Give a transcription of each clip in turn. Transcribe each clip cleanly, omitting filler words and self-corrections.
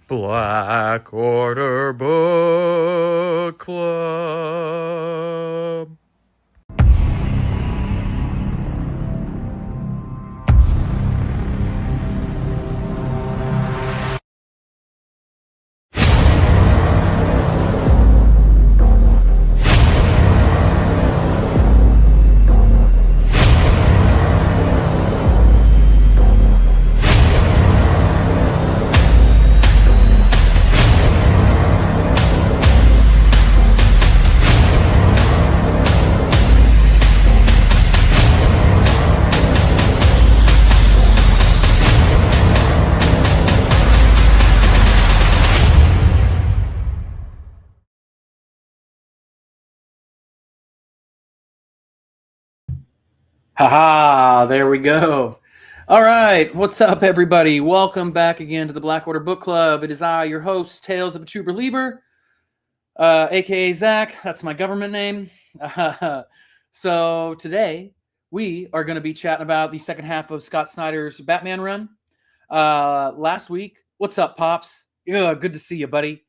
Black Order Book Club. Haha, there we go. All right, what's up, everybody? Welcome back again to the Black Order Book Club. It is I, your host, Tales of a True Believer, aka Zach. That's my government name. So today we are going to be chatting about the second half of Scott Snyder's Batman run. Last week, what's up, Pops? Yeah, good to see you, buddy.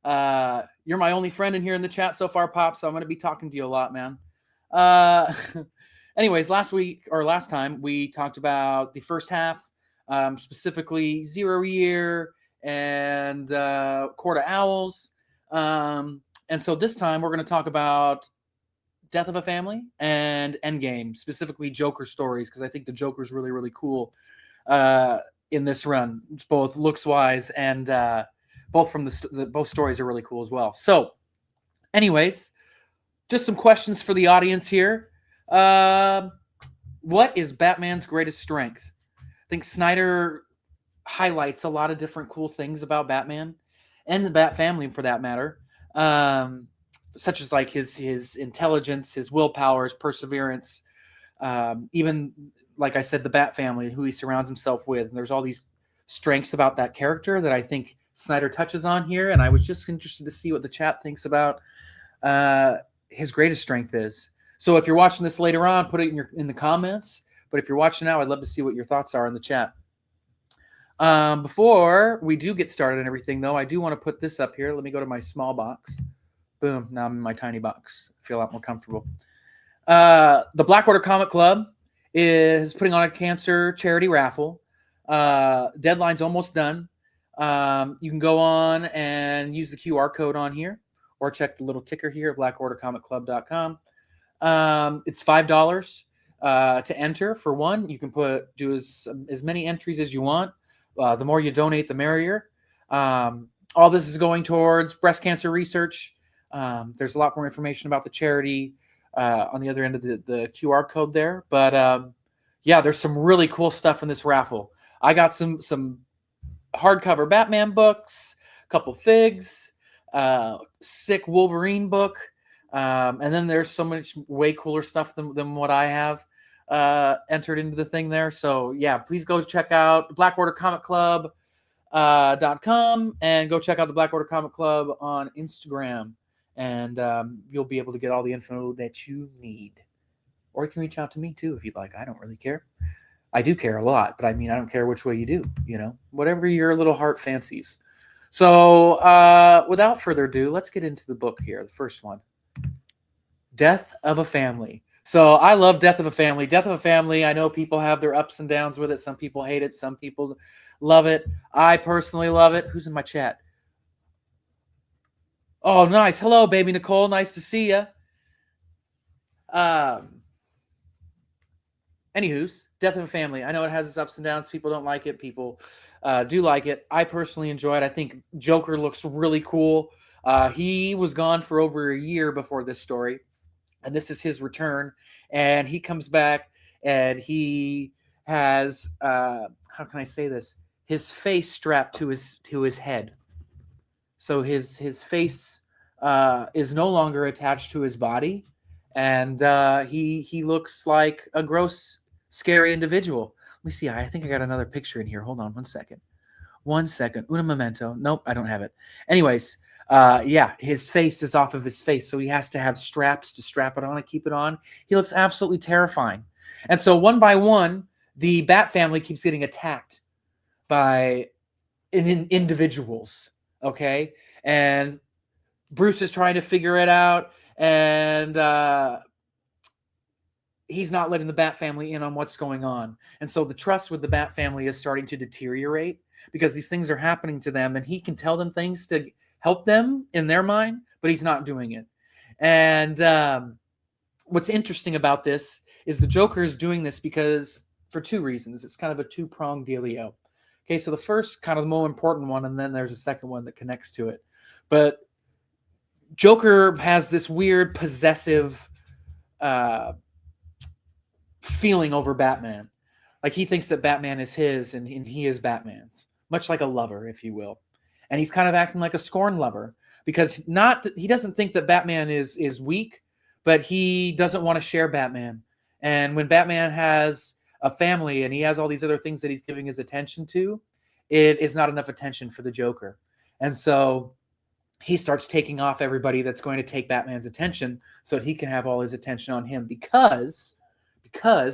You're my only friend in here in the chat so far, Pops, so I'm going to be talking to you a lot, man. Anyways, last time, we talked about the first half, specifically Zero Year and Court of Owls. And so this time, we're going to talk about Death of a Family and Endgame, specifically Joker stories, because I think the Joker's really, really cool in this run, both looks-wise and both from both stories are really cool as well. So, anyways, just some questions for the audience here. What is Batman's greatest strength? I think Snyder highlights a lot of different cool things about Batman and the Bat family, for that matter, such as like his intelligence, his willpower, his perseverance, even like I said, the Bat family, who he surrounds himself with. And there's all these strengths about that character that I think Snyder touches on here. And I was just interested to see what the chat thinks about his greatest strength is. So if you're watching this later on, put it in the comments. But if you're watching now, I'd love to see what your thoughts are in the chat. Before we do get started and everything, though, I do want to put this up here. Let me go to my small box. Boom. Now I'm in my tiny box. I feel a lot more comfortable. The Black Order Comic Club is putting on a cancer charity raffle. Deadline's almost done. You can go on and use the QR code on here, or check the little ticker here at blackordercomicclub.com. It's $5 to enter for one. You can do as many entries as you want. The more you donate, the merrier. All this is going towards breast cancer research. There's a lot more information about the charity on the other end of the QR code there. But yeah, there's some really cool stuff in this raffle. I got some hardcover Batman books, a couple figs, sick Wolverine book. And then there's so much way cooler stuff than what I have entered into the thing there. So yeah, please go check out blackordercomicclub.com and go check out the Black Order Comic Club on Instagram. And you'll be able to get all the info that you need. Or you can reach out to me too if you'd like. I don't really care. I do care a lot, but I mean, I don't care which way you do, whatever your little heart fancies. So without further ado, let's get into the book here. The first one. Death of a Family. So I love Death of a Family. Death of a Family, I know people have their ups and downs with it. Some people hate it. Some people love it. I personally love it. Who's in my chat? Oh, nice. Hello, baby Nicole. Nice to see you. Anywho's, Death of a Family. I know it has its ups and downs. People don't like it. People do like it. I personally enjoy it. I think Joker looks really cool. He was gone for over a year before this story. And this is his return, and he comes back, and he has how can I say this? His face strapped to his head, so his face is no longer attached to his body, and he looks like a gross, scary individual. Let me see. I think I got another picture in here. Hold on, 1 second. 1 second. Una memento. Nope, I don't have it. Anyways. Yeah, his face is off of his face, so he has to have straps to strap it on and keep it on. He looks absolutely terrifying. And so one by one, the Bat family keeps getting attacked by in individuals. Okay. And Bruce is trying to figure it out. And he's not letting the Bat family in on what's going on. And so the trust with the Bat family is starting to deteriorate because these things are happening to them, and he can tell them things to help them in their mind, but he's not doing it. And what's interesting about this is the Joker is doing this because for two reasons. It's kind of a two-pronged dealio. Okay, so the first, kind of the more important one, and then there's a second one that connects to it. But Joker has this weird possessive feeling over Batman. Like he thinks that Batman is his and he is Batman's, much like a lover, if you will. And he's kind of acting like a scorn lover because he doesn't think that Batman is weak, but he doesn't want to share Batman. And when Batman has a family and he has all these other things that he's giving his attention to, it is not enough attention for the Joker. And so he starts taking off everybody that's going to take Batman's attention so that he can have all his attention on him because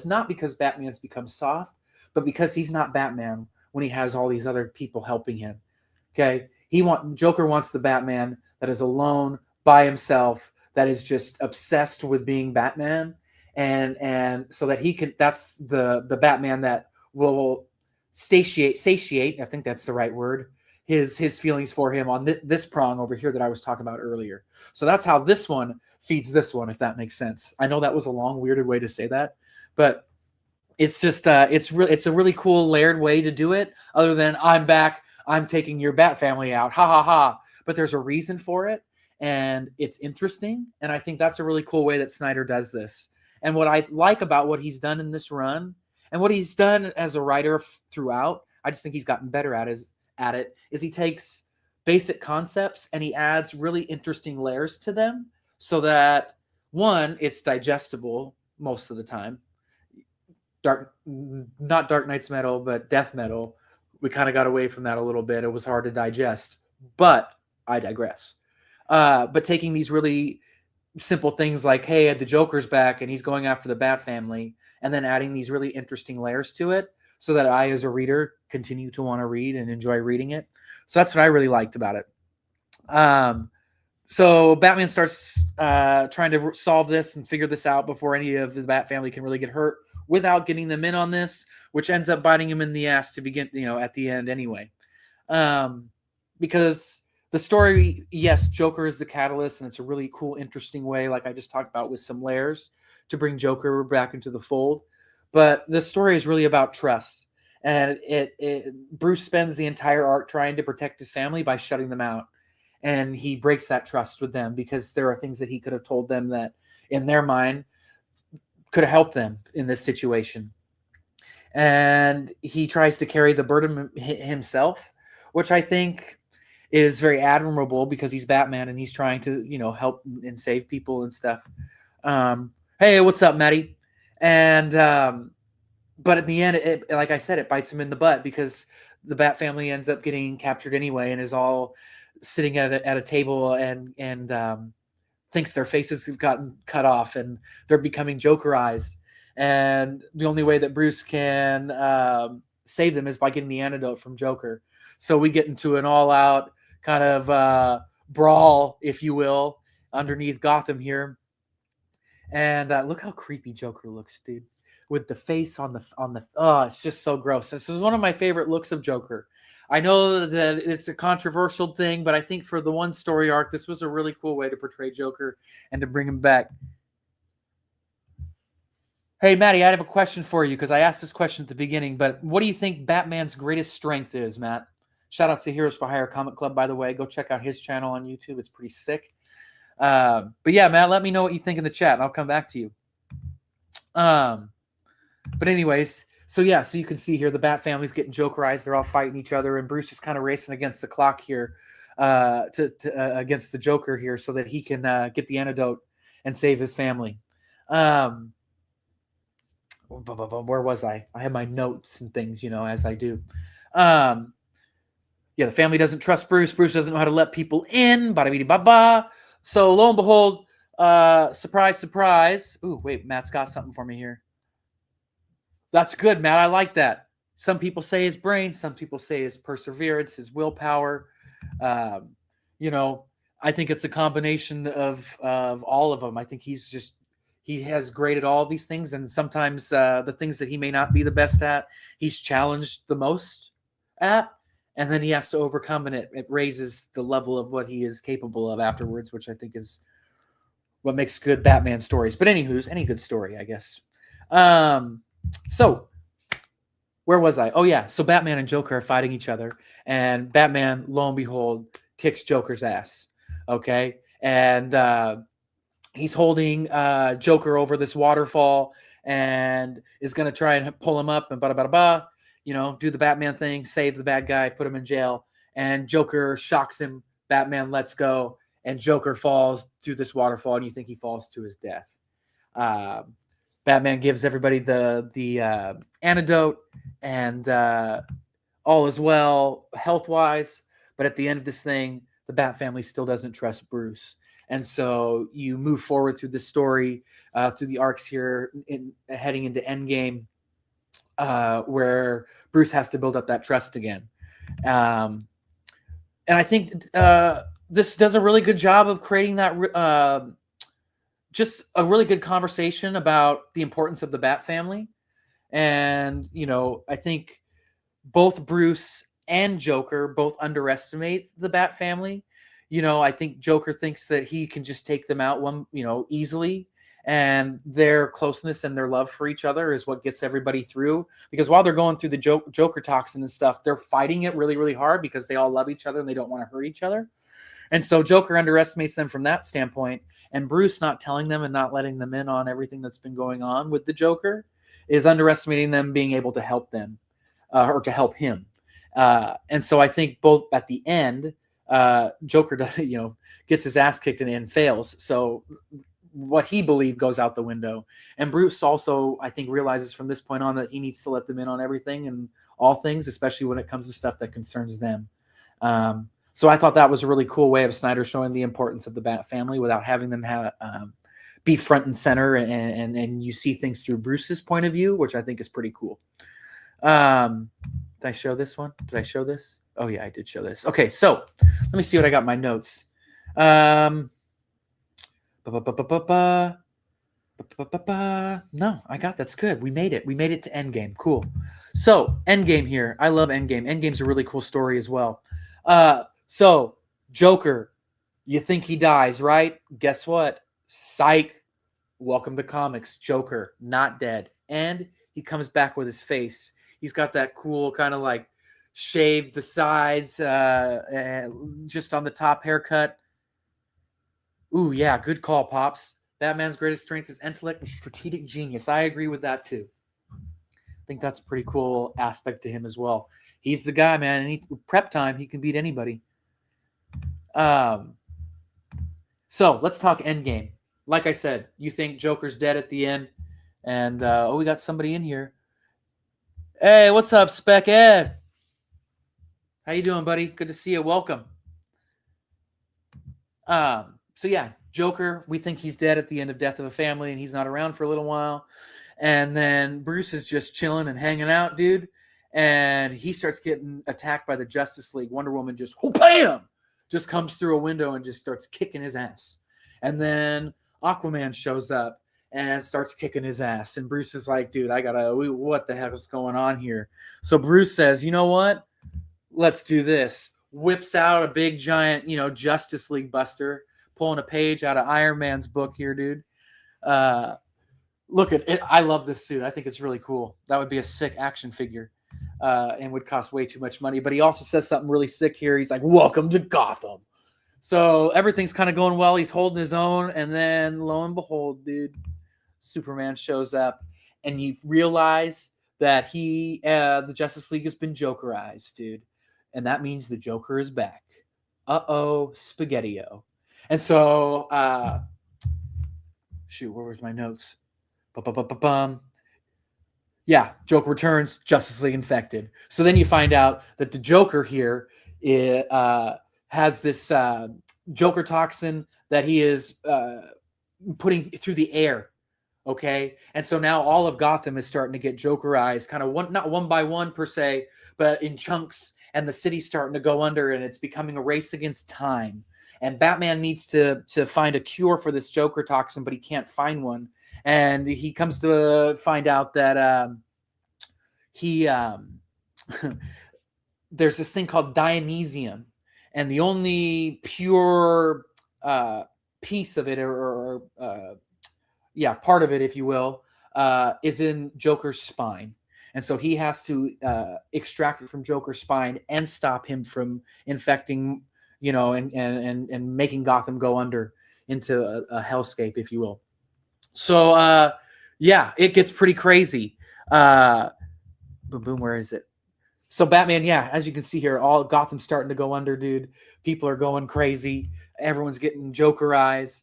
not because Batman's become soft, but because he's not Batman when he has all these other people helping him. Okay, Joker wants the Batman that is alone by himself, that is just obsessed with being Batman, and so that he can. That's the Batman that will satiate. I think that's the right word. His feelings for him on this prong over here that I was talking about earlier. So that's how this one feeds this one, if that makes sense. I know that was a long, weirded way to say that, but it's just it's a really cool layered way to do it. Other than I'm back, I'm taking your Bat family out, ha ha ha. But there's a reason for it, and it's interesting. And I think that's a really cool way that Snyder does this. And what I like about what he's done in this run, and what he's done as a writer throughout, I just think he's gotten better at it, is he takes basic concepts and he adds really interesting layers to them so that, one, it's digestible most of the time. Not Dark Knight's metal, but death metal. We kind of got away from that a little bit. It was hard to digest, but I digress. But taking these really simple things like, hey, the Joker's back and he's going after the Bat family, and then adding these really interesting layers to it so that I, as a reader, continue to want to read and enjoy reading it. So that's what I really liked about it. So Batman starts trying to solve this and figure this out before any of the Bat family can really get hurt without getting them in on this, which ends up biting him in the ass to begin, at the end anyway. Because the story, yes, Joker is the catalyst, and it's a really cool, interesting way, like I just talked about, with some layers to bring Joker back into the fold. But the story is really about trust. And Bruce spends the entire arc trying to protect his family by shutting them out. And he breaks that trust with them because there are things that he could have told them that, in their mind, could have helped them in this situation. And he tries to carry the burden himself, which I think is very admirable because he's Batman and he's trying to, help and save people and stuff. Hey, what's up, Maddie? And but in the end, like I said, it bites him in the butt because the Bat family ends up getting captured anyway and is all sitting at a table and thinks their faces have gotten cut off and they're becoming Jokerized. And the only way that Bruce can save them is by getting the antidote from Joker. So we get into an all-out kind of brawl, if you will, underneath Gotham here. And look how creepy Joker looks, dude. With the face on the it's just so gross. This is one of my favorite looks of Joker. I know that it's a controversial thing, but I think for the one story arc, this was a really cool way to portray Joker and to bring him back. Hey, Matty, I have a question for you because I asked this question at the beginning, but what do you think Batman's greatest strength is, Matt? Shout out to Heroes for Hire Comic Club, by the way. Go check out his channel on YouTube. It's pretty sick. But yeah, Matt, let me know what you think in the chat, and I'll come back to you. But anyways, so yeah, so you can see here the Bat family's getting Jokerized. They're all fighting each other, and Bruce is kind of racing against the clock here, against the Joker here, so that he can get the antidote and save his family. Where was I? I have my notes and things, as I do. Yeah, the family doesn't trust Bruce. Bruce doesn't know how to let people in. Bada-bidi-ba-ba. So lo and behold, surprise, surprise. Ooh, wait, Matt's got something for me here. That's good, Matt. I like that. Some people say his brain, some people say his perseverance, his willpower. Um, you know, I think it's a combination of all of them. I think he has great at all these things, and sometimes the things that he may not be the best at, he's challenged the most at, and then he has to overcome, and it raises the level of what he is capable of afterwards, which I think is what makes good Batman stories. But anywho's, any good story, I guess. So where was I? Oh yeah, so Batman and Joker are fighting each other, and Batman, lo and behold, kicks Joker's ass. Okay, and he's holding Joker over this waterfall and is going to try and pull him up and do the Batman thing, save the bad guy, put him in jail, and Joker shocks him. Batman lets go, and Joker falls through this waterfall, and you think he falls to his death. Batman gives everybody the antidote, and all is well health-wise. But at the end of this thing, the Bat family still doesn't trust Bruce. And so you move forward through this story, through the arcs here, heading into Endgame, where Bruce has to build up that trust again. And I think this does a really good job of creating that, just a really good conversation about the importance of the Bat family. And, I think both Bruce and Joker both underestimate the Bat family. I think Joker thinks that he can just take them out easily, and their closeness and their love for each other is what gets everybody through. Because while they're going through the Joker toxin and stuff, they're fighting it really, really hard because they all love each other and they don't want to hurt each other. And so Joker underestimates them from that standpoint, and Bruce not telling them and not letting them in on everything that's been going on with the Joker is underestimating them being able to help them, or to help him. And so I think both at the end, Joker does, gets his ass kicked and fails. So what he believed goes out the window. And Bruce also, I think, realizes from this point on that he needs to let them in on everything and all things, especially when it comes to stuff that concerns them. So I thought that was a really cool way of Snyder showing the importance of the Bat family without having them be front and center, and you see things through Bruce's point of view, which I think is pretty cool. Did I show this one? Did I show this? Oh yeah, I did show this. Okay, so let me see what I got in my notes. No, I got that's good. We made it. We made it to Endgame. Cool. So Endgame here. I love Endgame. Endgame's a really cool story as well. So Joker, you think he dies, right? Guess what? Psych. Welcome to comics. Joker, not dead. And he comes back with his face. He's got that cool kind of like shaved the sides, just on the top haircut. Ooh, yeah, good call, Pops. Batman's greatest strength is intellect and strategic genius. I agree with that too. I think that's a pretty cool aspect to him as well. He's the guy, man. And prep time, he can beat anybody. So let's talk Endgame. Like I said, you think Joker's dead at the end, and we got somebody in here. Hey, what's up, Spec Ed? How you doing, buddy? Good to see you. Welcome. So yeah, Joker, we think he's dead at the end of Death of a Family, and he's not around for a little while. And then Bruce is just chilling and hanging out, dude. And he starts getting attacked by the Justice League. Wonder Woman just, bam, just comes through a window and just starts kicking his ass. And then Aquaman shows up and starts kicking his ass. And Bruce is like, dude, what the heck is going on here? So Bruce says, you know what? Let's do this. Whips out a big giant, Justice League buster, pulling a page out of Iron Man's book here, dude. Look at it. I love this suit. I think it's really cool. That would be a sick action figure. And would cost way too much money. But he also says something really sick here. He's like, welcome to Gotham. So everything's kind of going well. He's holding his own. And then lo and behold, dude, Superman shows up. And you realize that the Justice League has been Jokerized, dude. And that means the Joker is back. Uh-oh, spaghetti-o. And so, where was my notes? Yeah, Joker returns, Justice League infected. So then you find out that the Joker here has this Joker toxin that he is putting through the air. Okay. And so now all of Gotham is starting to get Jokerized, kind of not one by one per se, but in chunks. And the city's starting to go under, and it's becoming a race against time. And Batman needs to find a cure for this Joker toxin, but he can't find one. And he comes to find out that he there's this thing called Dionysium, and the only pure piece of it, or part of it, if you will, is in Joker's spine. And so he has to extract it from Joker's spine and stop him from infecting, and making Gotham go under into a hellscape, if you will. So, it gets pretty crazy. Boom, boom, where is it? So Batman, as you can see here, all Gotham's starting to go under, dude. People are going crazy. Everyone's getting Jokerized.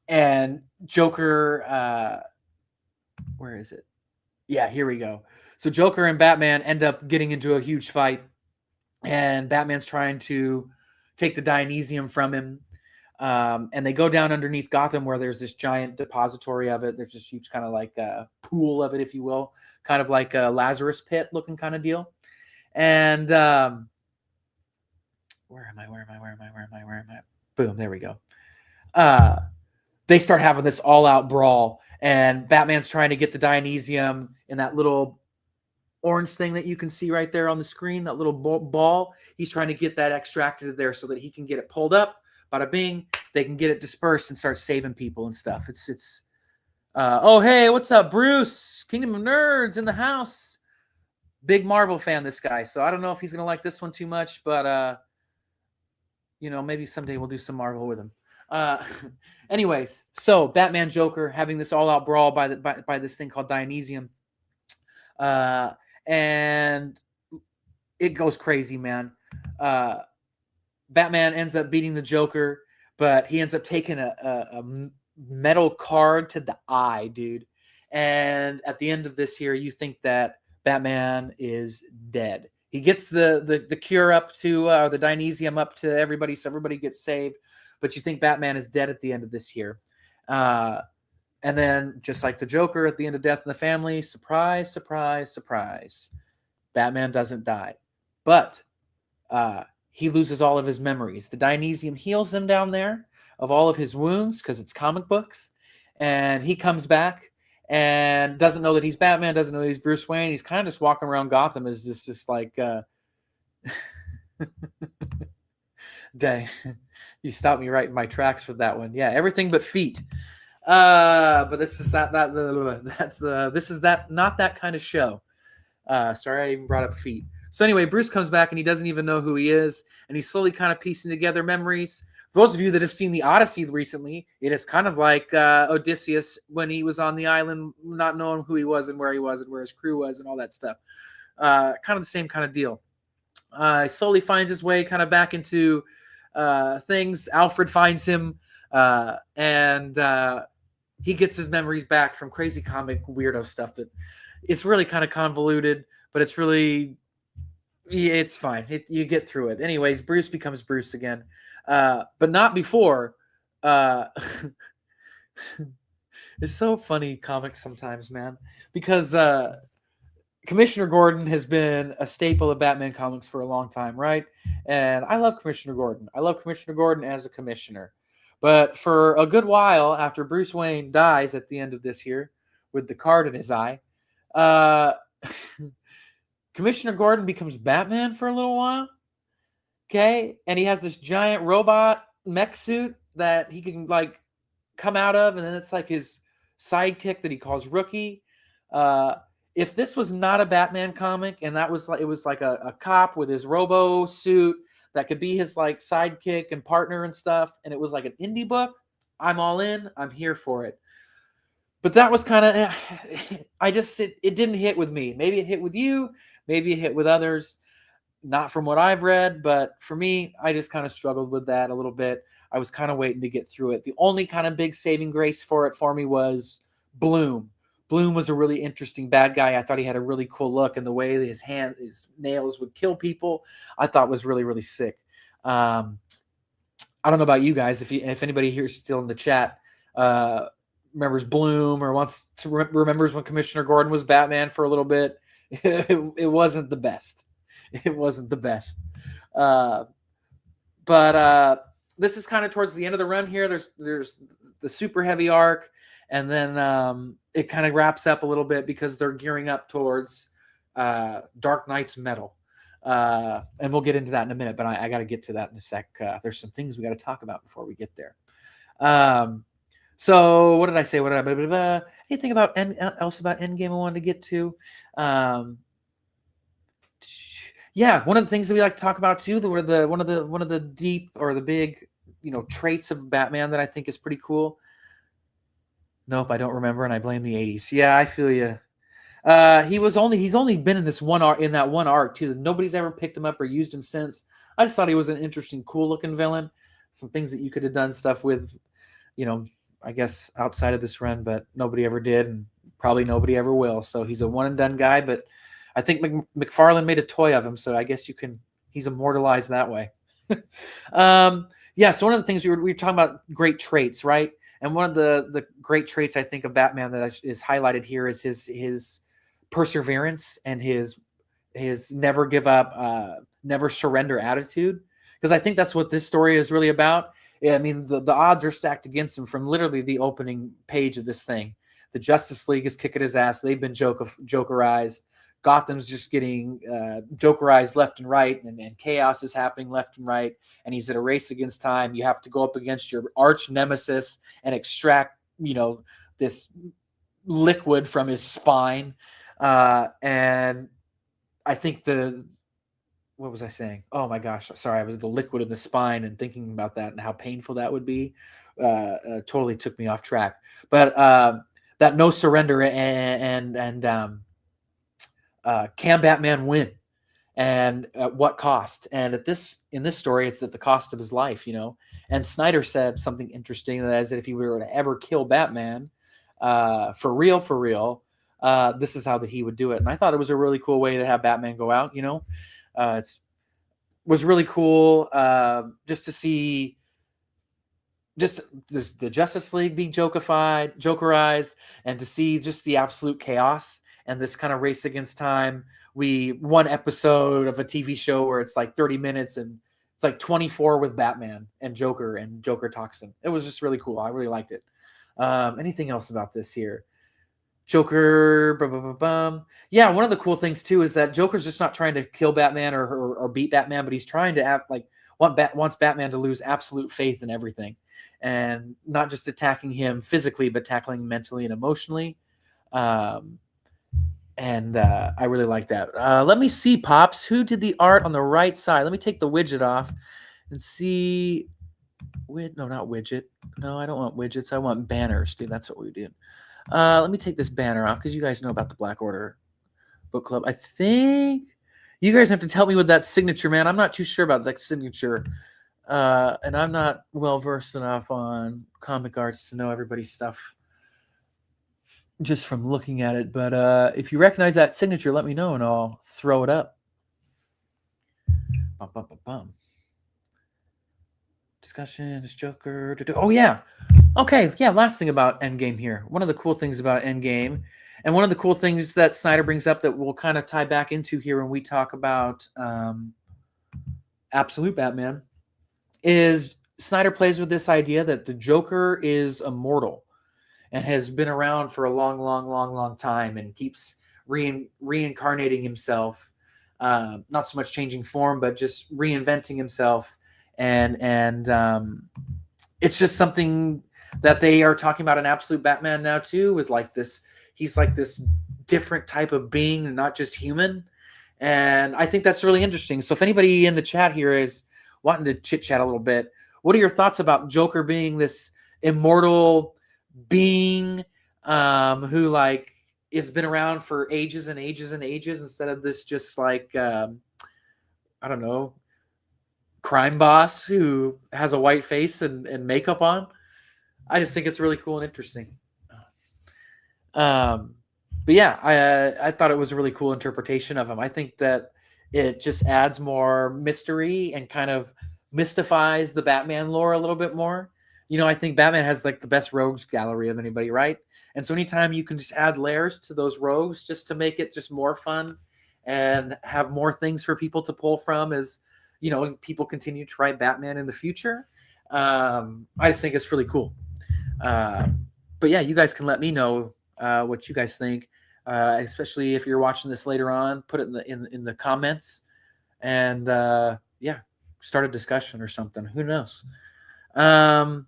And Joker, where is it? Yeah, here we go. So Joker and Batman end up getting into a huge fight, and Batman's trying to take the Dionysium from him. And they go down underneath Gotham, where there's this giant depository of it. There's this huge kind of like a pool of it, if you will, kind of like a Lazarus pit looking kind of deal. And where am I? Boom, there we go. They start having this all-out brawl, and Batman's trying to get the Dionysium in that little orange thing that you can see right there on the screen, that little ball. He's trying to get that extracted there so that he can get it pulled up. Bada bing, they can get it dispersed and start saving people and stuff. Oh, hey, what's up, Bruce? Kingdom of Nerds in the house. Big Marvel fan, this guy. So I don't know if he's going to like this one too much, but, maybe someday we'll do some Marvel with him. Anyways, so Batman Joker having this all-out brawl by this thing called Dionysium. And it goes crazy, man. Batman ends up beating the Joker, but he ends up taking a metal card to the eye, dude. And at the end of this here, you think that Batman is dead. He gets the cure up to the Dionysium up to everybody, so everybody gets saved. But you think Batman is dead at the end of this year. And then, just like the Joker at the end of Death in the Family, surprise, surprise, surprise. Batman doesn't die. But he loses all of his memories. The Dionysium heals him down there of all of his wounds, because it's comic books. And he comes back and doesn't know that he's Batman, doesn't know that he's Bruce Wayne. He's kind of just walking around Gotham as just like... Dang. You stopped me right in my tracks for that one. Yeah, everything but feet. But this is not that kind of show. Sorry, I even brought up feet. So anyway, Bruce comes back and he doesn't even know who he is, and he's slowly kind of piecing together memories. For those of you that have seen the Odyssey recently, it is kind of like Odysseus when he was on the island, not knowing who he was and where his crew was and all that stuff. Kind of the same kind of deal. He slowly finds his way kind of back into things. Alfred finds him, and he gets his memories back from crazy comic weirdo stuff that it's really kind of convoluted, but it's really... it's fine. You get through it. Anyways, Bruce becomes Bruce again. But not before. It's so funny, comics sometimes, man. Because Commissioner Gordon has been a staple of Batman comics for a long time, right? And I love Commissioner Gordon. I love Commissioner Gordon as a commissioner. But for a good while, after Bruce Wayne dies at the end of this year, with the card in his eye, Commissioner Gordon becomes Batman for a little while. Okay. And he has this giant robot mech suit that he can like come out of. And then it's like his sidekick that he calls Rookie. If this was not a Batman comic and that was like, it was like a cop with his robo suit that could be his like sidekick and partner and stuff, and it was like an indie book, I'm all in. I'm here for it. But that was kind of, it didn't hit with me. Maybe it hit with you. Maybe it hit with others. Not from what I've read, but for me, I just kind of struggled with that a little bit. I was kind of waiting to get through it. The only kind of big saving grace for it for me was Bloom. Bloom was a really interesting bad guy. I thought he had a really cool look, and the way that his nails would kill people, I thought was really, really sick. I don't know about you guys. If anybody here is still in the chat, remembers Bloom or wants to remembers when Commissioner Gordon was Batman for a little bit. It wasn't the best. It wasn't the best. But this is kind of towards the end of the run here. There's the super heavy arc, and then it kind of wraps up a little bit because they're gearing up towards Dark Knight's Metal. And we'll get into that in a minute, but I got to get to that in a sec. There's some things we got to talk about before we get there. So what did I say? Anything about else about Endgame I wanted to get to? Yeah, one of the things that we like to talk about too, one of the deep or the big, traits of Batman that I think is pretty cool. Nope, I don't remember, and I blame the 80s. Yeah, I feel you. He's only been in that one arc too. Nobody's ever picked him up or used him since. I just thought he was an interesting, cool looking villain. Some things that you could have done stuff with, I guess outside of this run, but nobody ever did, and probably nobody ever will. So he's a one and done guy, but I think McFarlane made a toy of him, so I guess he's immortalized that way. Yeah, so one of the things we were talking about great traits, right? And one of the great traits I think of Batman that is highlighted here is his perseverance and his never give up, never surrender attitude. Because I think that's what this story is really about. I mean, the odds are stacked against him from literally the opening page of this thing. The Justice League is kicking his ass. They've been jokerized. Gotham's just getting jokerized left and right, and chaos is happening left and right, and he's at a race against time. You have to go up against your arch nemesis and extract, this liquid from his spine. And I think what was I saying? Oh my gosh, sorry. I was the liquid in the spine and thinking about that and how painful that would be. Totally took me off track. But that no surrender and can Batman win, and at what cost? And in this story, it's at the cost of his life, And Snyder said something interesting, that is that if he were to ever kill Batman, for real, this is how that he would do it. And I thought it was a really cool way to have Batman go out. It was really cool just to see just the Justice League being jokerized, and to see just the absolute chaos and this kind of race against time. One episode of a TV show where it's like 30 minutes and it's like 24 with Batman and Joker talks to him. It was just really cool. I really liked it. Anything else about this here? Joker, yeah, one of the cool things too is that Joker's just not trying to kill Batman or beat Batman, but he's trying to wants Batman to lose absolute faith in everything, and not just attacking him physically, but tackling him mentally and emotionally. And I really like that. Let me see, Pops, who did the art on the right side? Let me take the widget off and see. No, not widget. No, I don't want widgets. I want banners, dude. That's what we did. Let me take this banner off because you guys know about the Black Order Book Club. I think you guys have to help me with that signature, man. I'm not too sure about that signature. And I'm not well versed enough on comic arts to know everybody's stuff just from looking at it. But if you recognize that signature, let me know and I'll throw it up. Discussion, is Joker. Oh, yeah. Okay, yeah, last thing about Endgame here. One of the cool things about Endgame, and one of the cool things that Snyder brings up that we'll kind of tie back into here when we talk about Absolute Batman, is Snyder plays with this idea that the Joker is immortal and has been around for a long time and keeps reincarnating himself, not so much changing form, but just reinventing himself. And it's just something that they are talking about in Absolute Batman now too, with like this, he's like this different type of being, not just human. And I think that's really interesting. So if anybody in the chat here is wanting to chit chat a little bit, what are your thoughts about Joker being this immortal being who like has been around for ages and ages and ages, instead of this just like, I don't know, crime boss who has a white face and makeup on? I just think it's really cool and interesting. But yeah, I thought it was a really cool interpretation of him. I think that it just adds more mystery and kind of mystifies the Batman lore a little bit more. I think Batman has like the best rogues gallery of anybody, right? And so anytime you can just add layers to those rogues just to make it just more fun and have more things for people to pull from as, people continue to write Batman in the future. I just think it's really cool. But yeah, you guys can let me know what you guys think, especially if you're watching this later on. Put it in the comments, and yeah, start a discussion or something. Who knows? Talked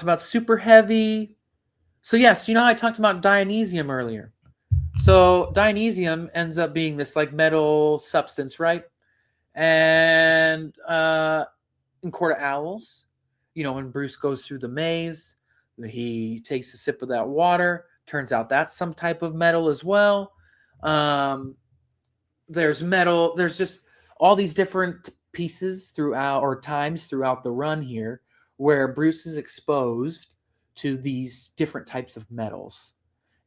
about super heavy. So yes, I talked about Dionysium earlier. So Dionysium ends up being this like metal substance, right? And in Court of Owls, when Bruce goes through the maze, he takes a sip of that water. Turns out that's some type of metal as well. There's metal. There's just all these different pieces times throughout the run here where Bruce is exposed to these different types of metals.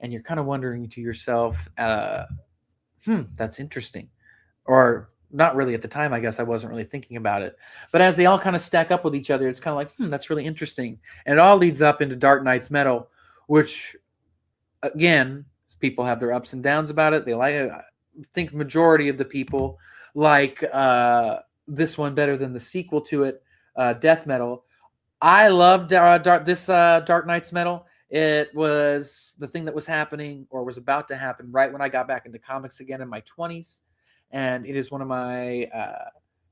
And you're kind of wondering to yourself, that's interesting. Or not really at the time, I guess I wasn't really thinking about it. But as they all kind of stack up with each other, it's kind of like, that's really interesting. And it all leads up into Dark Knight's metal, which, again, people have their ups and downs about it. They like it. I think majority of the people like this one better than the sequel to it, Death Metal. I loved this Dark Knight's metal. It was the thing that was happening or was about to happen right when I got back into comics again in my 20s. And it is one of my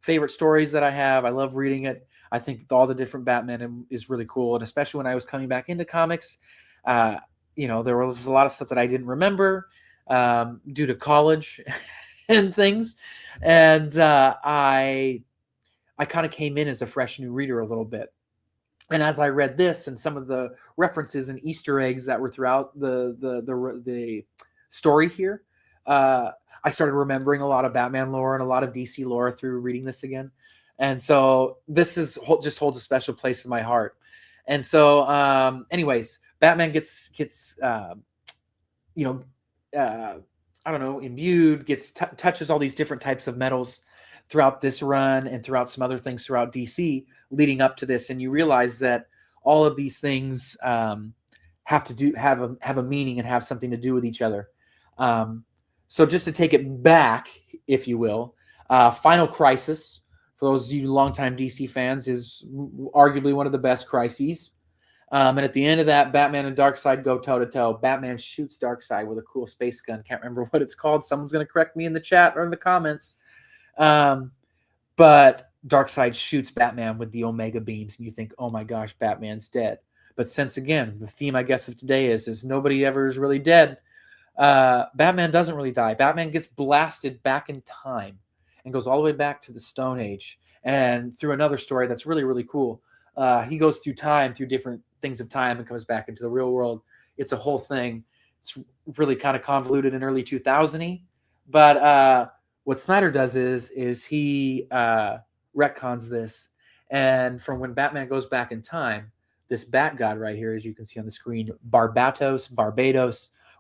favorite stories that I have. I love reading it. I think all the different Batman is really cool. And especially when I was coming back into comics, there was a lot of stuff that I didn't remember due to college and things. And I kind of came in as a fresh new reader a little bit. And as I read this and some of the references and Easter eggs that were throughout the story here, I started remembering a lot of Batman lore and a lot of DC lore through reading this again. And so this just holds a special place in my heart. And so, anyways, Batman gets imbued, touches all these different types of metals throughout this run and throughout some other things throughout DC leading up to this. And you realize that all of these things have a meaning and have something to do with each other. So just to take it back, if you will, Final Crisis, for those of you longtime DC fans, is arguably one of the best crises. And at the end of that, Batman and Darkseid go toe-to-toe. Batman shoots Darkseid with a cool space gun. Can't remember what it's called. Someone's going to correct me in the chat or in the comments. But Darkseid shoots Batman with the Omega beams, and you think, oh my gosh, Batman's dead. But since, again, the theme, I guess, of today is nobody ever is really dead, Batman doesn't really die. Batman gets blasted back in time and goes all the way back to the Stone Age. And through another story that's really, really cool, he goes through time, through different things of time, and comes back into the real world. It's a whole thing. It's really kind of convoluted and early 2000-y. But what Snyder does is he retcons this. And from when Batman goes back in time, this Bat God right here, as you can see on the screen, Barbados,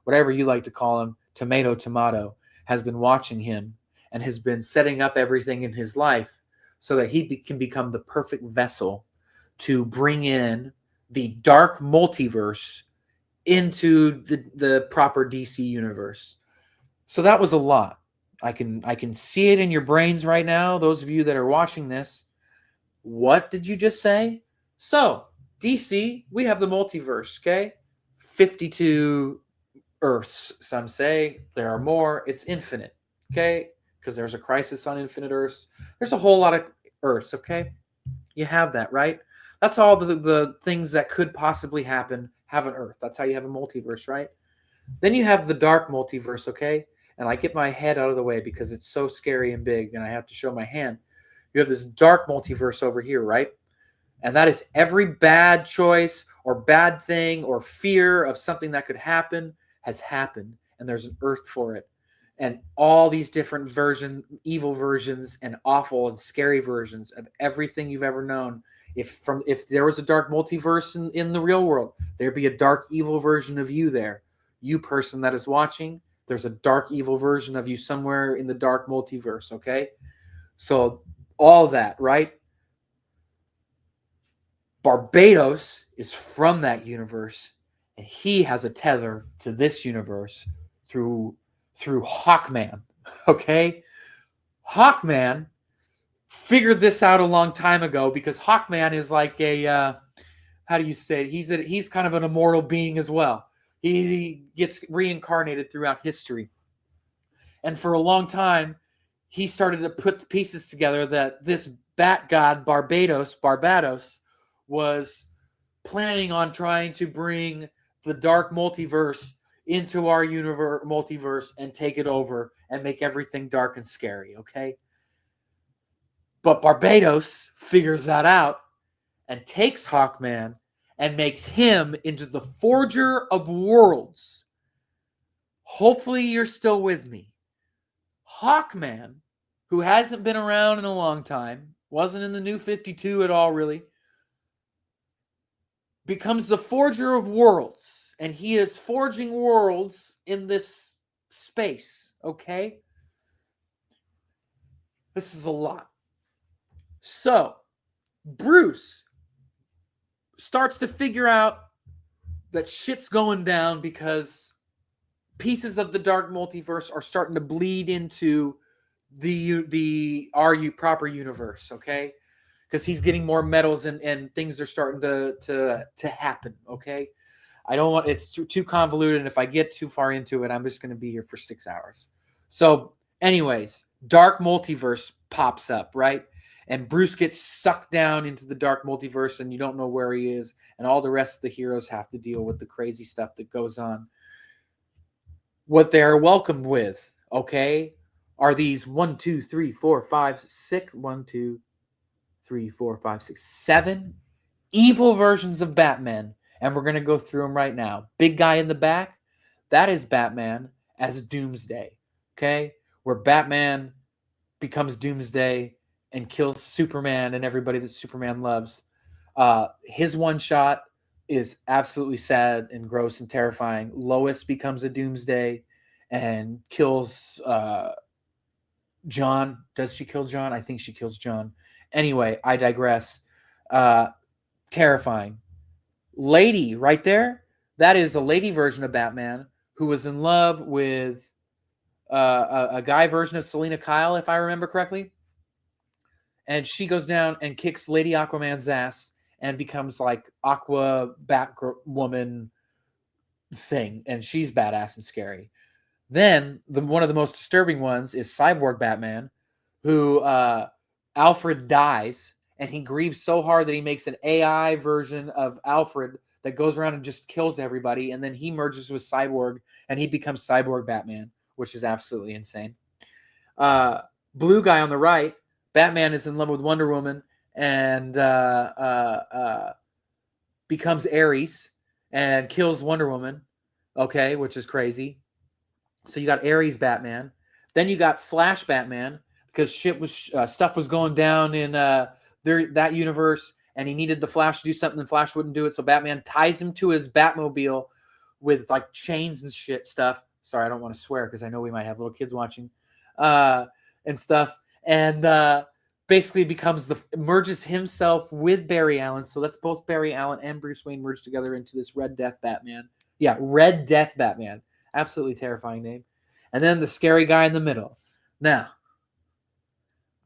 whatever you like to call him, tomato, has been watching him and has been setting up everything in his life so that he can become the perfect vessel to bring in the dark multiverse into the proper DC universe. So that was a lot. I can see it in your brains right now, those of you that are watching this. What did you just say? So, DC, we have the multiverse, okay? 52 Earths, some say. There are more. It's infinite, okay? Because there's a crisis on infinite Earths. There's a whole lot of Earths, okay? You have that, right? That's all the things that could possibly happen have an Earth. That's how you have a multiverse, right? Then you have the dark multiverse, okay? And I get my head out of the way because it's so scary and big, and I have to show my hand. You have this dark multiverse over here, right? And that is every bad choice or bad thing or fear of something that could happen has happened, and there's an Earth for it. And all these different evil versions and awful and scary versions of everything you've ever known. If there was a dark multiverse in the real world, there'd be a dark evil version of you there. You person that is watching, there's a dark evil version of you somewhere in the dark multiverse, okay? So all that, right? Barbados is from that universe, and he has a tether to this universe through Hawkman. Okay? Hawkman figured this out a long time ago because Hawkman is like a how do you say it? He's kind of an immortal being as well. He gets reincarnated throughout history. And for a long time, he started to put the pieces together that this bat god Barbados was planning on trying to bring the dark multiverse into our multiverse and take it over and make everything dark and scary, okay? But Barbados figures that out and takes Hawkman and makes him into the Forger of Worlds. Hopefully you're still with me. Hawkman, who hasn't been around in a long time, wasn't in the New 52 at all, really, becomes the Forger of Worlds. And he is forging worlds in this space, okay? This is a lot. So, Bruce starts to figure out that shit's going down because pieces of the dark multiverse are starting to bleed into the proper universe, okay? Because he's getting more metals and things are starting to happen, okay? I don't want it's too convoluted, and if I get too far into it, I'm just going to be here for 6 hours. So, anyways, dark multiverse pops up, right? And Bruce gets sucked down into the dark multiverse, and you don't know where he is, and all the rest of the heroes have to deal with the crazy stuff that goes on. What they're welcomed with, okay, are these 1, 2, 3, 4, 5, 6, 1, 2, 3, 4, 5, 6, 7 evil versions of Batman, and we're going to go through them right now. Big guy in the back, that is Batman as Doomsday, okay, where Batman becomes Doomsday and kills Superman and everybody that Superman loves. His one shot is absolutely sad and gross and terrifying. Lois becomes a Doomsday and kills John. Does she kill John? I think she kills John. Anyway, I digress. Terrifying. Lady, right there, that is a lady version of Batman who was in love with a guy version of Selena Kyle, if I remember correctly. And she goes down and kicks Lady Aquaman's ass and becomes like Aqua Batwoman thing. And she's badass and scary. Then one of the most disturbing ones is Cyborg Batman, who Alfred dies. And he grieves so hard that he makes an AI version of Alfred that goes around and just kills everybody. And then he merges with Cyborg and he becomes Cyborg Batman, which is absolutely insane. Blue guy on the right, Batman is in love with Wonder Woman and becomes Ares and kills Wonder Woman, okay, which is crazy. So you got Ares Batman. Then you got Flash Batman because stuff was going down in that universe, and he needed the Flash to do something, and Flash wouldn't do it. So Batman ties him to his Batmobile with like chains and shit stuff. Sorry, I don't want to swear because I know we might have little kids watching and stuff. And basically merges himself with Barry Allen. So that's both Barry Allen and Bruce Wayne merged together into this Red Death Batman. Yeah, Red Death Batman. Absolutely terrifying name. And then the scary guy in the middle. Now,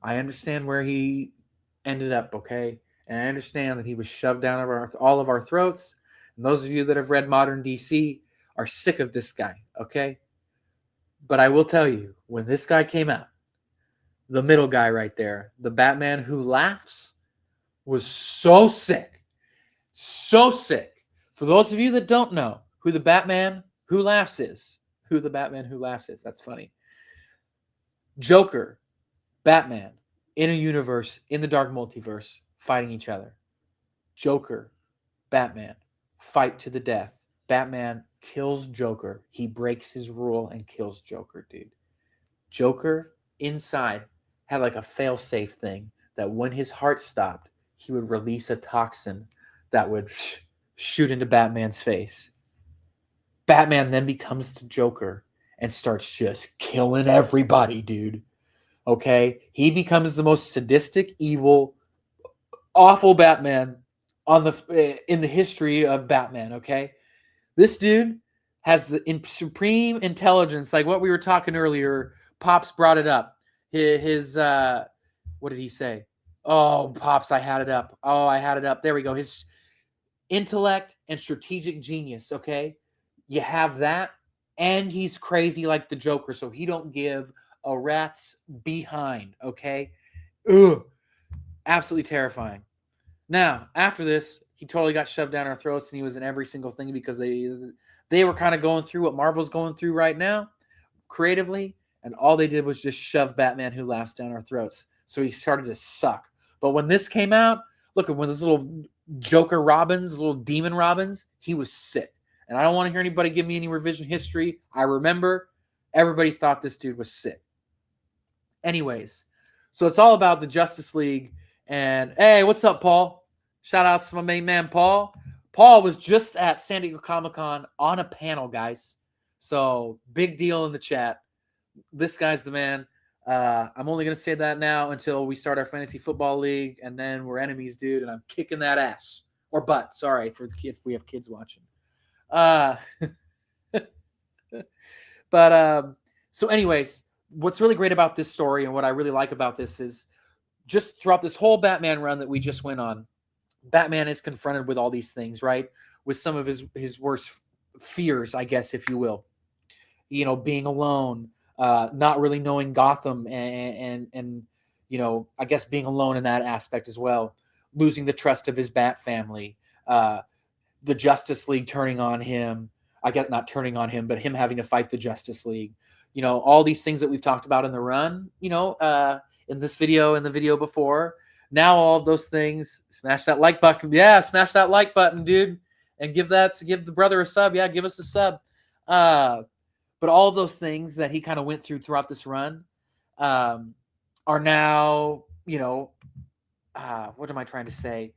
I understand where he ended up, okay? And I understand that he was shoved down all of our throats. And those of you that have read modern DC are sick of this guy, okay? But I will tell you, when this guy came out, the middle guy right there, the Batman who laughs, was so sick. So sick. For those of you that don't know who the Batman who laughs is, that's funny. Joker, Batman, in a universe, in the dark multiverse, fighting each other. Joker, Batman, fight to the death. Batman kills Joker. He breaks his rule and kills Joker, dude. Joker, inside, had like a fail-safe thing that when his heart stopped, he would release a toxin that would shoot into Batman's face. Batman then becomes the Joker and starts just killing everybody, dude. Okay? He becomes the most sadistic, evil, awful Batman in the history of Batman. Okay, this dude has the supreme intelligence, like what we were talking earlier. Pops brought it up. His what did he say? Oh, Pops, I had it up. Oh, I had it up. There we go. His intellect and strategic genius. Okay, you have that, and he's crazy like the Joker, so he don't give a rat's behind. Okay, ugh, absolutely terrifying. Now, after this, he totally got shoved down our throats, and he was in every single thing because they were kind of going through what Marvel's going through right now, creatively, and all they did was just shove Batman Who Laughs down our throats. So he started to suck. But when this came out, look at when those little Joker Robins, little demon Robins, he was sick. And I don't want to hear anybody give me any revision history. I remember everybody thought this dude was sick. Anyways, so it's all about the Justice League. And hey, what's up, Paul? Shout outs to my main man, Paul. Paul was just at San Diego Comic-Con on a panel, guys. So big deal in the chat. This guy's the man. I'm only going to say that now until we start our fantasy football league, and then we're enemies, dude, and I'm kicking that ass. Or butt, sorry, for the kids, we have kids watching. So anyways, what's really great about this story and what I really like about this is just throughout this whole Batman run that we just went on, Batman is confronted with all these things, right? With some of his worst fears, I guess, if you will. You know, being alone, not really knowing Gotham, and you know, I guess being alone in that aspect as well. Losing the trust of his Bat family, the Justice League turning on him. I guess not turning on him, but him having to fight the Justice League. You know, all these things that we've talked about in the run. You know, in this video, in the video before. Now all of those things. Smash that like button. Yeah, smash that like button, dude, and give the brother a sub. Yeah, give us a sub. But all of those things that he kind of went through throughout this run are now, you know, what am I trying to say?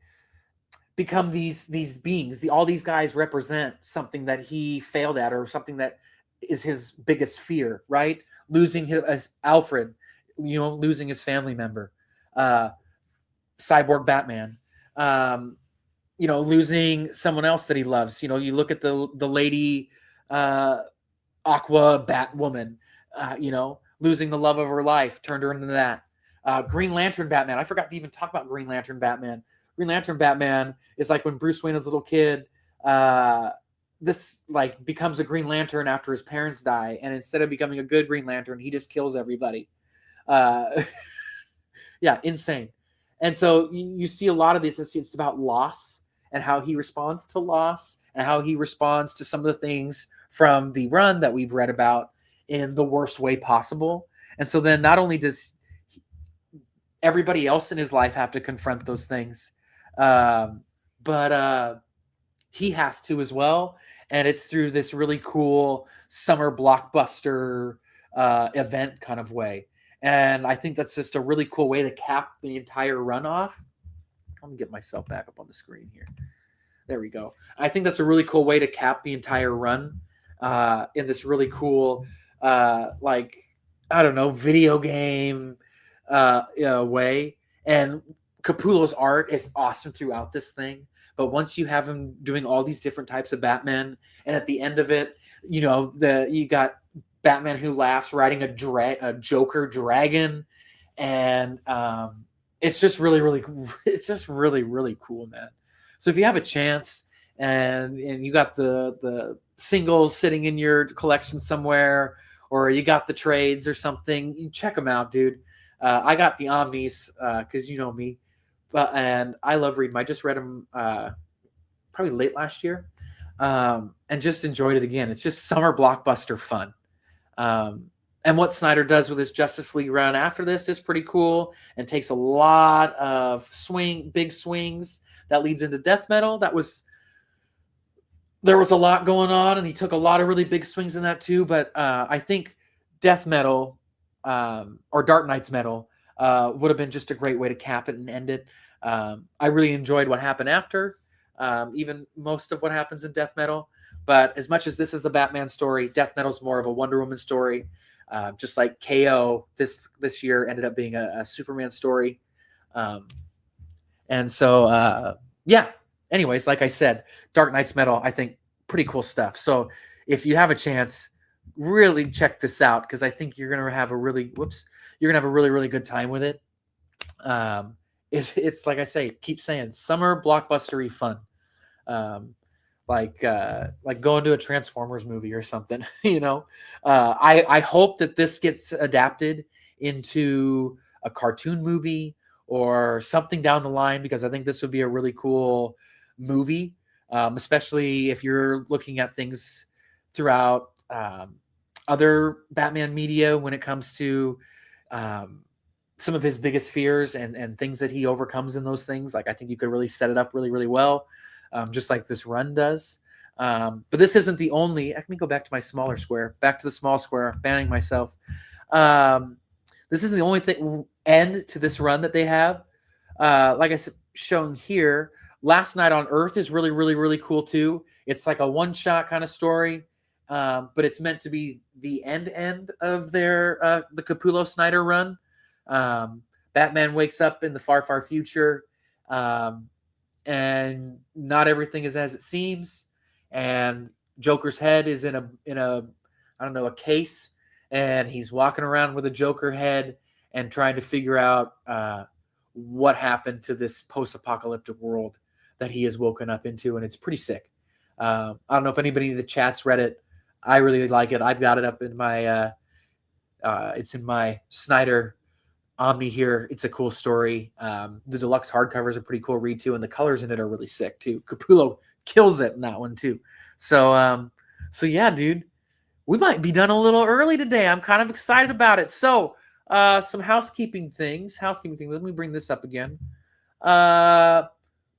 Become these beings. All these guys represent something that he failed at, or something that is his biggest fear, right? Losing his Alfred, you know, losing his family member, Cyborg Batman, you know, losing someone else that he loves. You know, you look at the lady Aqua Batwoman, you know, losing the love of her life, turned her into that. Green Lantern Batman. I forgot to even talk about Green Lantern Batman. Green Lantern Batman is like when Bruce Wayne was a little kid. This like becomes a Green Lantern after his parents die, and instead of becoming a good Green Lantern, he just kills everybody. Yeah, insane. And so you see a lot of this. It's about loss and how he responds to loss and how he responds to some of the things from the run that we've read about in the worst way possible. And so then not only does everybody else in his life have to confront those things, but he has to as well. And it's through this really cool summer blockbuster event kind of way. And I think that's just a really cool way to cap the entire run off. I'm gonna get myself back up on the screen here. There we go. I think that's a really cool way to cap the entire run in this really cool, like, I don't know, video game way. And Capullo's art is awesome throughout this thing. But once you have him doing all these different types of Batman, and at the end of it, you know, you got Batman Who Laughs riding a Joker dragon, and it's just really cool, man. So if you have a chance and you got the singles sitting in your collection somewhere, or you got the trades or something, you check them out, dude. I got the Omnis because you know me, and I love reading them. I just read them probably late last year, and just enjoyed it again. It's just summer blockbuster fun. And what Snyder does with his Justice League run after this is pretty cool, and takes a lot of big swings that leads into Death Metal. There was a lot going on, and he took a lot of really big swings in that too. But I think Death Metal or Dark Knight's Metal would have been just a great way to cap it and end it. I really enjoyed what happened after, even most of what happens in Death Metal. But as much as this is a Batman story, Death Metal is more of a Wonder Woman story. Just like KO this year ended up being a Superman story. And so, yeah. anyways, like I said, Dark Knight's Metal, I think pretty cool stuff. So if you have a chance, really check this out because I think you're gonna have a really really good time with it. It's like I say, keep saying summer blockbustery fun. Um, like going to a Transformers movie or something, you know. I hope that this gets adapted into a cartoon movie or something down the line because I think this would be a really cool movie, especially if you're looking at things throughout other Batman media when it comes to um, some of his biggest fears and things that he overcomes in those things. Like I think you could really set it up really, really well, just like this run does. But this isn't the only. Let me go back to my smaller square. Back to the small square. Banning myself. This isn't the only end to this run that they have. Like I said, shown here, Last Night on Earth is really, really, really cool too. It's like a one-shot kind of story, but it's meant to be the end of their the Capullo Snyder run. Batman wakes up in the far, far future, and not everything is as it seems. And Joker's head is in a I don't know, a case, and he's walking around with a Joker head and trying to figure out what happened to this post-apocalyptic world that he has woken up into, and it's pretty sick. I don't know if anybody in the chat's read it. I really like it. I've got it up in my it's in my Snyder Omni here. It's a cool story. The deluxe hardcover is a pretty cool read too, and the colors in it are really sick too. Capullo kills it in that one too. So yeah, dude, we might be done a little early today. I'm kind of excited about it. So some housekeeping things. Let me bring this up again.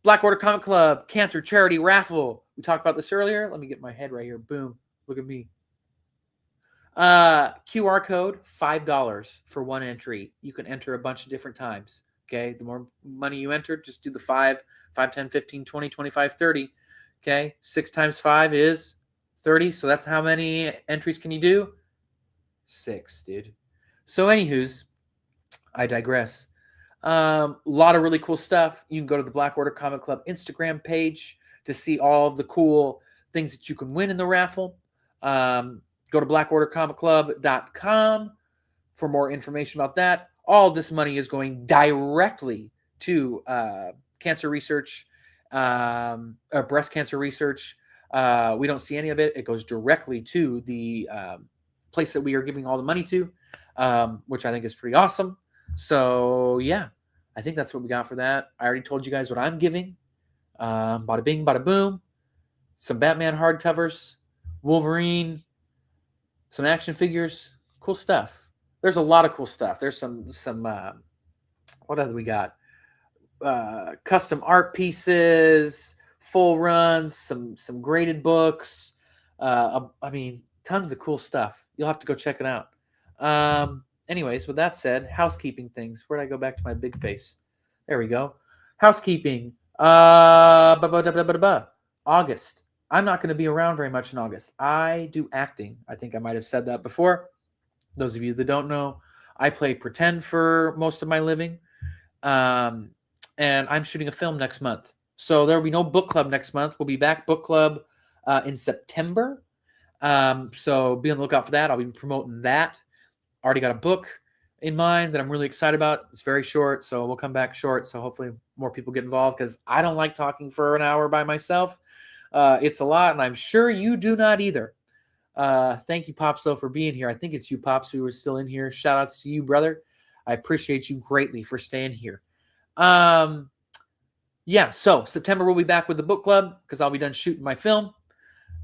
Black Order Comic Club Cancer Charity Raffle. We talked about this earlier. Let me get my head right here. Boom. Look at me. QR code, $5 for one entry. You can enter a bunch of different times. Okay. The more money you enter, just do the 5, 10, 15, 20, 25, 30. Okay. 6 times 5 is 30. So that's how many entries can you do? 6, dude. So anywho's, I digress. A lot of really cool stuff. You can go to the Black Order Comic Club Instagram page to see all of the cool things that you can win in the raffle. Go to blackordercomicclub.com for more information about that. All this money is going directly to cancer research, breast cancer research. We don't see any of it. It goes directly to the place that we are giving all the money to, which I think is pretty awesome. So, yeah, I think that's what we got for that. I already told you guys what I'm giving. Bada bing, bada boom. Some Batman hardcovers, Wolverine, some action figures, cool stuff. There's a lot of cool stuff. There's some what have we got? Custom art pieces, full runs, some graded books. I mean, tons of cool stuff. You'll have to go check it out. Anyways, with that said, housekeeping things. Where did I go back to my big face? There we go. Housekeeping. August. I'm not going to be around very much in August. I do acting. I think I might have said that before. Those of you that don't know, I play pretend for most of my living. And I'm shooting a film next month. So there will be no book club next month. We'll be back book club in September. So be on the lookout for that. I'll be promoting that. Already got a book in mind that I'm really excited about. It's very short, so we'll come back short. So hopefully more people get involved because I don't like talking for an hour by myself. It's a lot, and I'm sure you do not either. Thank you, Pops, though, for being here. I think it's you, Pops, who are still in here. Shout outs to you, brother. I appreciate you greatly for staying here. Yeah, so September we'll be back with the book club because I'll be done shooting my film.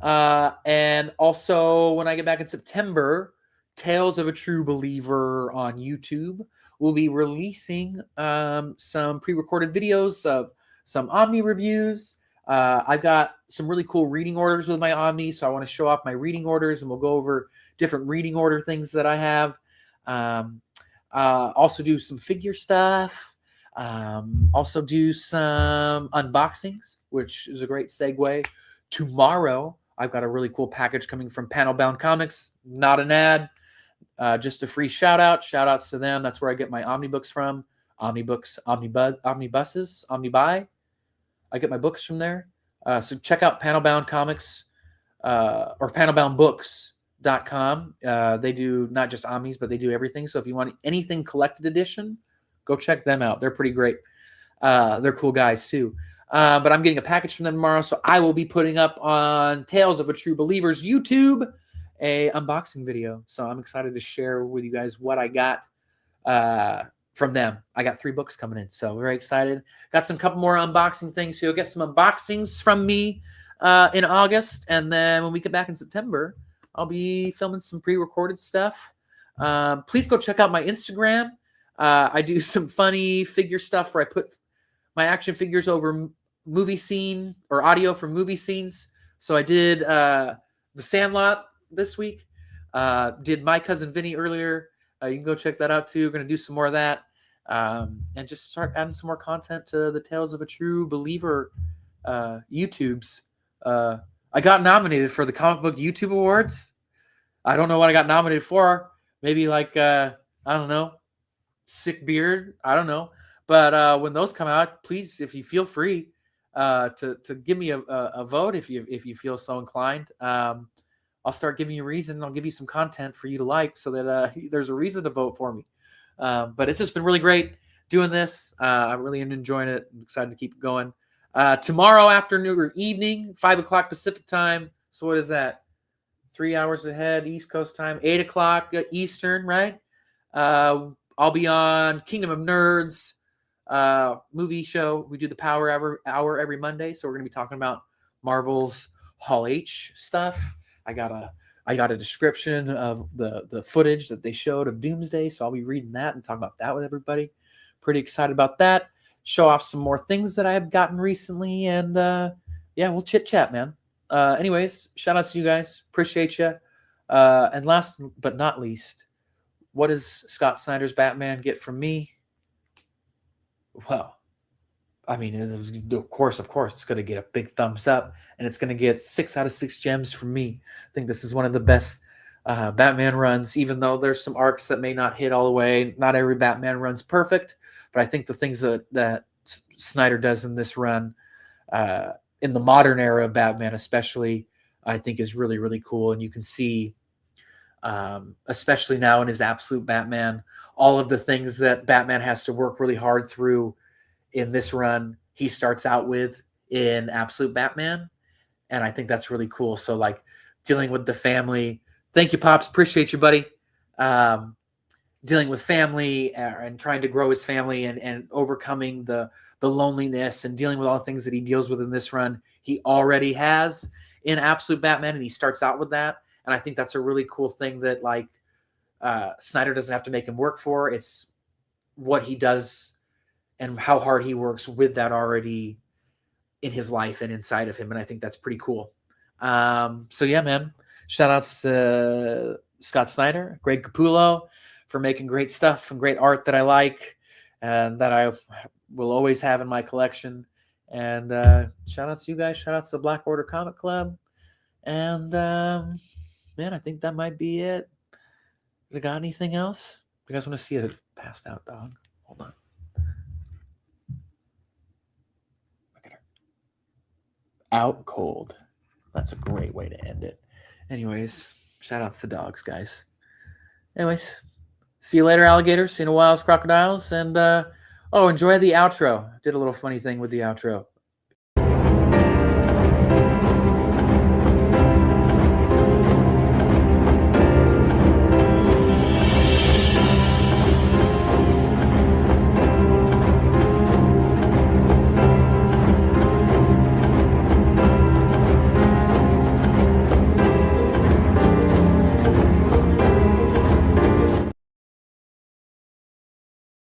And also when I get back in September, Tales of a True Believer on YouTube will be releasing some pre-recorded videos of some Omni reviews. I've got some really cool reading orders with my Omni, so I want to show off my reading orders, and we'll go over different reading order things that I have. Also do some figure stuff. Also do some unboxings, which is a great segue. Tomorrow, I've got a really cool package coming from Panel Bound Comics. Not an ad, just a free shout out. Shout outs to them. That's where I get my Omnibooks from. Omnibooks, Omnibuses, Omnibuy. I get my books from there. So check out Panelbound Comics or panelboundbooks.com. They do not just Omnis, but they do everything. So if you want anything collected edition, go check them out. They're pretty great. They're cool guys too. But I'm getting a package from them tomorrow, so I will be putting up on Tales of a True Believer's YouTube a unboxing video. So I'm excited to share with you guys what I got from them. I got 3 books coming in, so very excited. Got some couple more unboxing things, so you'll get some unboxings from me in August, and then when we get back in September, I'll be filming some pre-recorded stuff. Please go check out my Instagram. I do some funny figure stuff where I put my action figures over movie scenes or audio from movie scenes. So I did The Sandlot this week. Did My Cousin Vinny earlier. You can go check that out too. We're going to do some more of that. And just start adding some more content to the Tales of a True Believer YouTubes. I got nominated for the Comic Book YouTube Awards. I don't know what I got nominated for. Maybe like, I don't know, sick beard. I don't know. But when those come out, please, if you feel free to give me a vote if you feel so inclined. I'll start giving you a reason. I'll give you some content for you to like so that there's a reason to vote for me. But it's just been really great doing this. I really am enjoying it. I'm excited to keep going. Tomorrow afternoon or evening, 5 o'clock Pacific time. So what is that? 3 hours ahead, East Coast time, 8 o'clock Eastern, right? I'll be on Kingdom of Nerds movie show. We do the Power Hour every Monday, so we're going to be talking about Marvel's Hall H stuff. I got a description of the footage that they showed of Doomsday, so I'll be reading that and talking about that with everybody. Pretty excited about that. Show off some more things that I have gotten recently, and yeah, we'll chit chat, man. Anyways, shout out to you guys. Appreciate you. And last but not least, what does Scott Snyder's Batman get from me? Well, I mean, of course, it's going to get a big thumbs up, and it's going to get 6 out of 6 gems from me. I think this is one of the best Batman runs, even though there's some arcs that may not hit all the way. Not every Batman run's perfect, but I think the things that Snyder does in this run, in the modern era of Batman especially, I think is really, really cool. And you can see, especially now in his Absolute Batman, all of the things that Batman has to work really hard through in this run, he starts out with in Absolute Batman. And I think that's really cool. So like dealing with the family. Thank you, Pops. Appreciate you, buddy. Dealing with family and trying to grow his family and overcoming the loneliness and dealing with all the things that he deals with in this run, he already has in Absolute Batman. And he starts out with that. And I think that's a really cool thing that like Snyder doesn't have to make him work for. It's what he does and how hard he works with that already in his life and inside of him. And I think that's pretty cool. So yeah, man, shout outs to Scott Snyder, Greg Capullo for making great stuff and great art that I like and that I will always have in my collection. And shout outs to you guys. Shout outs to the Black Order Comic Club. And man, I think that might be it. You got anything else? You guys want to see a passed out dog? Hold on. Look at her. Out cold. That's a great way to end it. Anyways, shout outs to dogs, guys. Anyways, see you later, alligators. See you in a while, crocodiles. And enjoy the outro. Did a little funny thing with the outro.